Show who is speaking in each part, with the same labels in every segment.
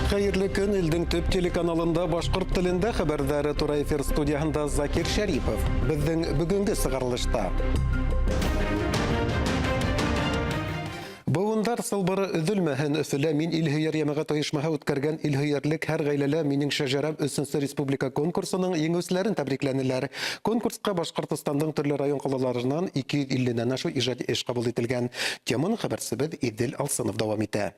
Speaker 1: Хәерле көн, илдең төп телеканалында башкорт телендә хәбәрдәре тура эфир студияһында Закир Шәрипов. Безнең бүгенге сыгырылышта. Буындар сылбыры өҙөлмәһен Өфөлә мин илһөйәр йәмәғәт ойошмаһы үткәргән илһөйәрлек һәр ғаиләлә минең шәжәрәм 3-нче республика конкурсының еңеүселәрен тәбрикләнеләр. Конкурска Башҡортостандың төрлө район ҡалаларынан 250-нән ашу ижади эш ҡабул ителгән. Теманы хәбәрсебеҙ Идел Алсынов дауам итә.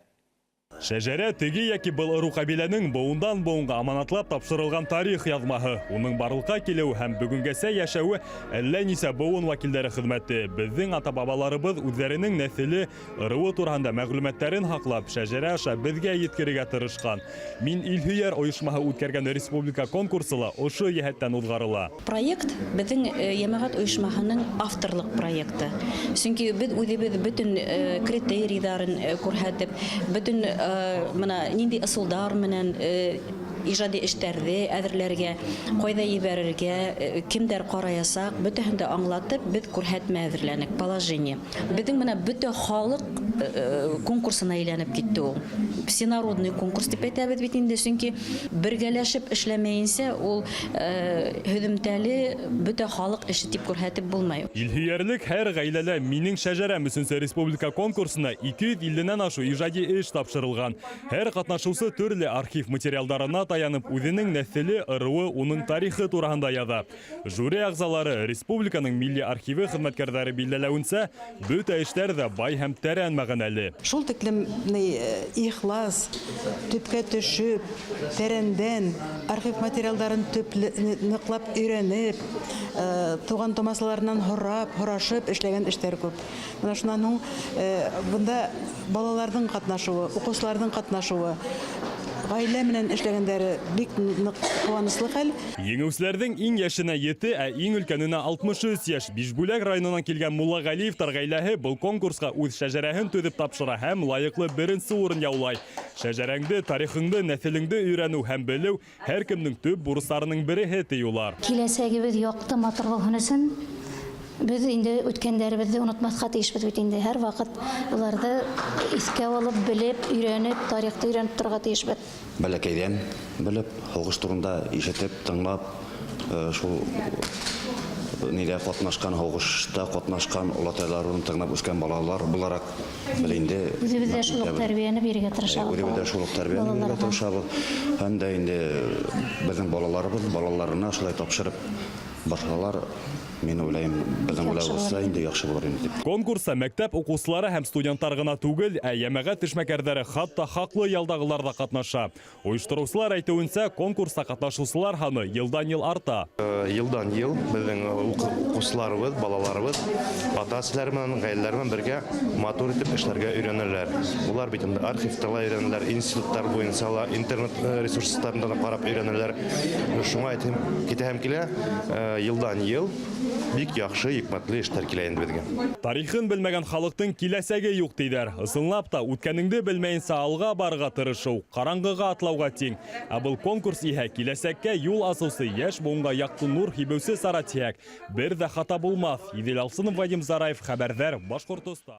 Speaker 2: Шәжәрә теге яки был ыру кабиләнең быуындан быуынға аманатлап тапшырылған тарих яҙмаһы. Уның барлыҡҡа килеү һәм бөгөнгәсә йәшәүе әллә нисә быуын вәкилдәре хеҙмәте. Беҙҙең ата-бабаларыбыҙ үҙҙәренең нәҫеле ырыуы тураһында мәғлүмәттәрен һаҡлап, шәжәрә аша беҙгә еткерергә тырышҡан. Мин илһөйәр ойошмаһы үткәргән республика конкурсы ла ошо йәһәттән уҙғарыла.
Speaker 3: Проект беҙҙең йәмәғәт ойошмаһының авторлыҡ проекты. Сөнки беҙ үҙебеҙ бөтөн критерийҙарын күрһәтеп, бөтөн нинди ысулдар менән ижади эштәрҙе әҙерләргә, ҡайҙа ебәрергә, кемдәр ҡараясаҡ, бөтәһен дә аңлатып, беҙ күрһәтмә әҙерләнек, положение. Беҙҙең менә бөтә халыҡ конкурсына әйләнеп китте ул. Всенародный конкурс дип әйтәбеҙ бит инде, сөнки бергәләшеп эшләмәйенсә, ул һөҙөмтәле бөтә халыҡ эше тип күрһәтеп булмай.
Speaker 2: Илһөйәрлек һәр ғаиләлә минең шәжәрәм 3-нче республика конкурсына 250-нән ашу ижади эш тапшырылған. Һәр ҡатнашыусы төрлө архив материалдарына таянып, үҙенең нәҫеле, ырыуы, уның тарихы тураһында яҙа. Жюри ағзалары республиканың милли архивы хеҙмәткәрҙәре билдәләүенсә, бөтә эштәр ҙә бай һәм тәрән мәғәнәле.
Speaker 4: Шул тиклем ихлас, төпкә төшөп, тәрәндән архив материалдарын ныҡлап өйрәнеп, туған томасаларынан һорашып эшләгән эштәр күп. Менә шунан һуң бында балаларҙың ҡатнашыуы, уҡыусыларҙың ҡатнашыуы, ғаилә менән эшләгәндәре бик ныҡ ҡыуаныслы хәл.
Speaker 2: Еңеүселәрҙең иң йәшенә 7, ә иң өлкәненә 63 йәш. Бишбүләк районынан килгән Мулла Ғәлиевтар ғаиләһе был конкурсҡа үҙ шәжәрәһен төҙөп тапшыра һәм лайыҡлы 1-нсе урын яулай. Шәжәрәңде, тарихыңды, нәҫелеңде өйрәнеү һәм белеү һәр кемдең төп бурыстарының береһе тиюлар.
Speaker 5: Киләсәгебеҙ яҡты матур булһын өсөн беҙ инде үткәндәребеҙҙе онотмаҫҡа тейешбеҙ бит инде. Һәр ваҡыт уларҙы иҫкә алып, белеп, өйрәнеп, тарихты өйрәнеп торорға тейешбеҙ.
Speaker 6: Бәләкәйҙән белеп, һуғыш турында ишетеп, тыңлап, шул нидә ҡатнашҡан, һуғышта ҡатнашҡан олатайларын тыңлап үскән балалар булараҡ инде
Speaker 5: Үҙебеҙ ҙә шул уҡ тәрбиәне бирергә тырышабыҙ.
Speaker 6: Үҙебеҙ дә шул уҡ тәрбиәне бирергә тырышабыҙ. Һәм дә инде беҙҙең балаларыбыҙ балаларына шулай тапшырып барһалар, мин уйлайым, беҙҙең уйлауыбыҙса инде яҡшы булыр инде.
Speaker 2: Конкурста мәктәп уҡыусылары һәм студенттар ғына түгел, ә йәмәғәт эшмәкәрҙәре хатта хаҡлы ялдағылар ҙа ҡатнаша. Ойоштороусылар әйтеүенсә, конкурста ҡатнашыусылар һаны йылдан-йыл арта.
Speaker 7: Йылдан-йыл беҙҙең уҡыусыларыбыҙ, балаларыбыҙ ата-әсәләре менән, ғаиләләре менән бергә матур итеп эшләргә өйрәнәләр. Улар бит инде архивта ла өйрәнәләр, институттар буйынса ла, интернет ресурстарында ла ҡарап өйрәнәләр. Шуңа әйтәм, китәһем килә, йылдан-йыл бик яҡшы, йөкмәтле эштәр килә инде беҙгә.
Speaker 2: Тарихын белмәгән халыҡтың киләсәге юҡ тиҙәр. Ысынлап та, үткәнеңде белмәйенсә алға барырға тырышыу, ҡараңғыға атлауға тиң. Ә был конкурс иһә киләсәккә юл асыусы йәш быуынға яҡты нур һибеүсе сара тиһәк. Бер ҙә хата булмаҫ. Идел Алсынов, Вадим Зараев, хәбәрҙәр, Башҡортостан.